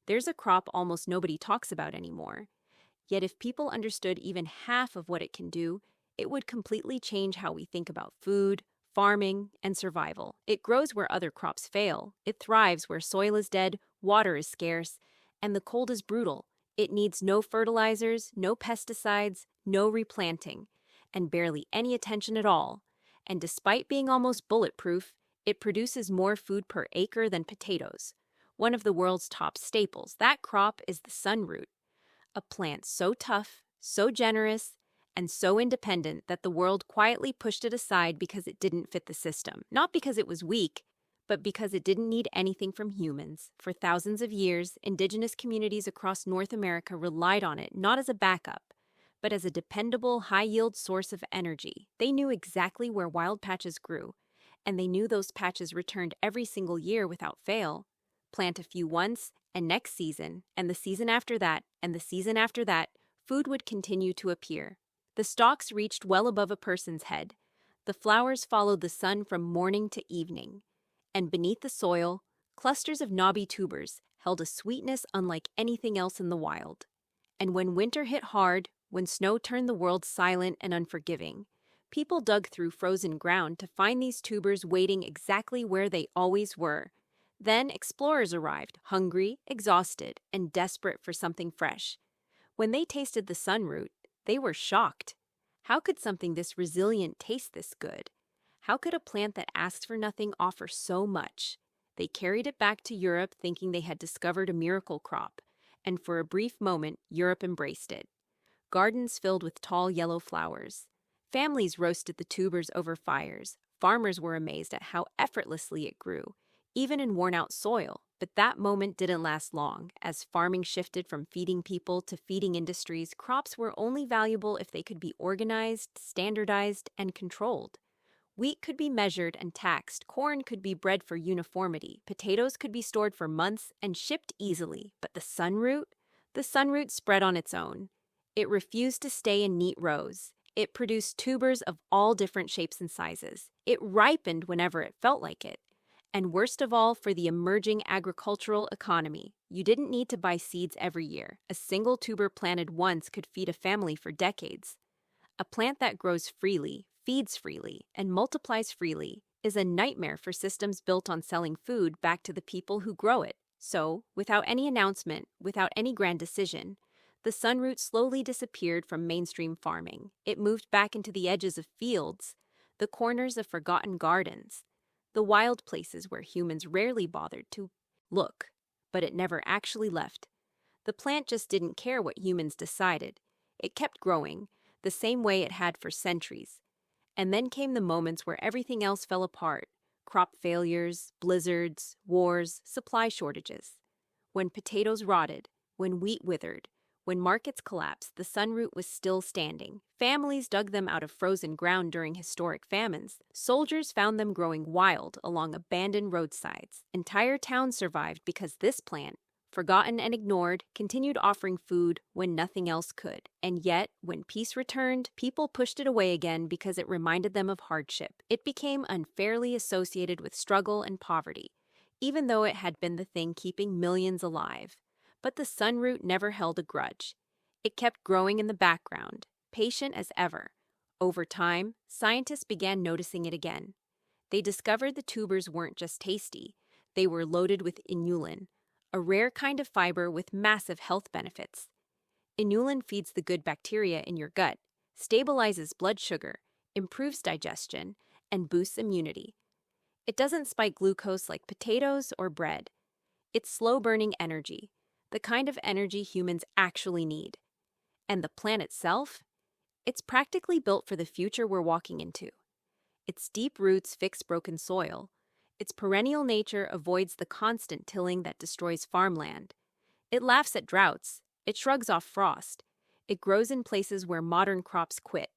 There's a crop almost nobody talks about anymore. Yet if people understood even half of what it can do, it would completely change how we think about food, farming, and survival. It grows where other crops fail. It thrives where soil is dead, water is scarce, and the cold is brutal. It needs no fertilizers, no pesticides, no replanting, and barely any attention at all. And despite being almost bulletproof, it produces more food per acre than potatoes, one of the world's top staples. That crop is the sunroot, a plant so tough, so generous, and so independent that the world quietly pushed it aside because it didn't fit the system. Not because it was weak, but because it didn't need anything from humans. For thousands of years, indigenous communities across North America relied on it not as a backup, but as a dependable, high-yield source of energy. They knew exactly where wild patches grew, and they knew those patches returned every single year without fail. Plant a few once, and next season, and the season after that, and the season after that, food would continue to appear. The stalks reached well above a person's head. The flowers followed the sun from morning to evening. And beneath the soil, clusters of knobby tubers held a sweetness unlike anything else in the wild. And when winter hit hard, when snow turned the world silent and unforgiving, people dug through frozen ground to find these tubers waiting exactly where they always were. Then explorers arrived, hungry, exhausted, and desperate for something fresh. When they tasted the sunroot, they were shocked. How could something this resilient taste this good? How could a plant that asks for nothing offer so much? They carried it back to Europe thinking they had discovered a miracle crop, and for a brief moment, Europe embraced it. Gardens filled with tall yellow flowers. Families roasted the tubers over fires. Farmers were amazed at how effortlessly it grew, even in worn-out soil. But that moment didn't last long. As farming shifted from feeding people to feeding industries, crops were only valuable if they could be organized, standardized, and controlled. Wheat could be measured and taxed, corn could be bred for uniformity, potatoes could be stored for months and shipped easily. But the sunroot spread on its own. It refused to stay in neat rows. It produced tubers of all different shapes and sizes. It ripened whenever it felt like it. And worst of all, for the emerging agricultural economy, you didn't need to buy seeds every year. A single tuber planted once could feed a family for decades. A plant that grows freely, feeds freely, and multiplies freely is a nightmare for systems built on selling food back to the people who grow it. So, without any announcement, without any grand decision, the sunroot slowly disappeared from mainstream farming. It moved back into the edges of fields, the corners of forgotten gardens, the wild places where humans rarely bothered to look, but it never actually left. The plant just didn't care what humans decided. It kept growing, the same way it had for centuries. And then came the moments where everything else fell apart: crop failures, blizzards, wars, supply shortages. When potatoes rotted, when wheat withered, when markets collapsed, the sunroot was still standing. Families dug them out of frozen ground during historic famines. Soldiers found them growing wild along abandoned roadsides. Entire towns survived because this plant, forgotten and ignored, continued offering food when nothing else could. And yet, when peace returned, people pushed it away again because it reminded them of hardship. It became unfairly associated with struggle and poverty, even though it had been the thing keeping millions alive. But the sunroot never held a grudge. It kept growing in the background, patient as ever. Over time, scientists began noticing it again. They discovered the tubers weren't just tasty, they were loaded with inulin, a rare kind of fiber with massive health benefits. Inulin feeds the good bacteria in your gut, stabilizes blood sugar, improves digestion, and boosts immunity. It doesn't spike glucose like potatoes or bread. It's slow-burning energy, the kind of energy humans actually need. And the plant itself? It's practically built for the future we're walking into. Its deep roots fix broken soil. Its perennial nature avoids the constant tilling that destroys farmland. It laughs at droughts. It shrugs off frost. It grows in places where modern crops quit.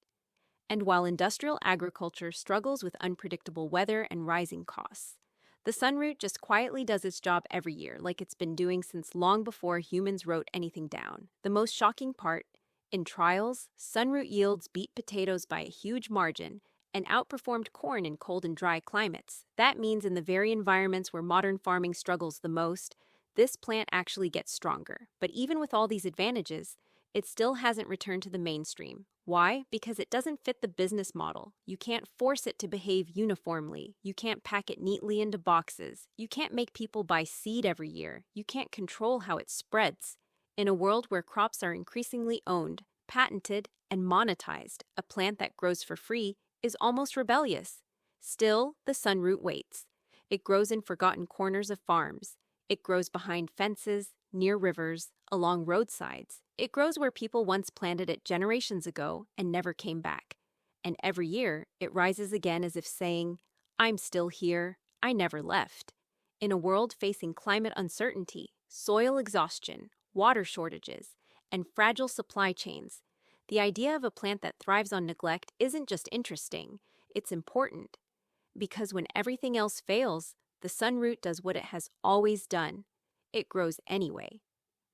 And while industrial agriculture struggles with unpredictable weather and rising costs, the sunroot just quietly does its job every year, like it's been doing since long before humans wrote anything down. The most shocking part: in trials, sunroot yields beat potatoes by a huge margin and outperformed corn in cold and dry climates. That means in the very environments where modern farming struggles the most, this plant actually gets stronger. But even with all these advantages, it still hasn't returned to the mainstream. Why? Because it doesn't fit the business model. You can't force it to behave uniformly. You can't pack it neatly into boxes. You can't make people buy seed every year. You can't control how it spreads. In a world where crops are increasingly owned, patented, and monetized, a plant that grows for free is almost rebellious. Still, the sunroot waits. It grows in forgotten corners of farms. It grows behind fences, near rivers, along roadsides. It grows where people once planted it generations ago and never came back. And every year, it rises again as if saying, "I'm still here. I never left." In a world facing climate uncertainty, soil exhaustion, water shortages, and fragile supply chains, the idea of a plant that thrives on neglect isn't just interesting, it's important. Because when everything else fails, the sunroot does what it has always done. It grows anyway.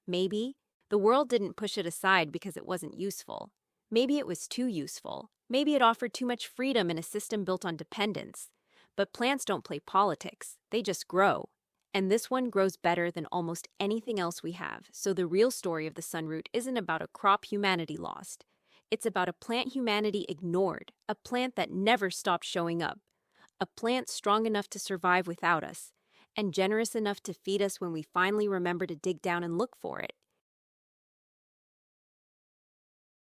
Maybe the world didn't push it aside because it wasn't useful. Maybe it was too useful. Maybe it offered too much freedom in a system built on dependence. But plants don't play politics. They just grow. And this one grows better than almost anything else we have. So the real story of the sunroot isn't about a crop humanity lost. It's about a plant humanity ignored, a plant that never stopped showing up, a plant strong enough to survive without us, and generous enough to feed us when we finally remember to dig down and look for it.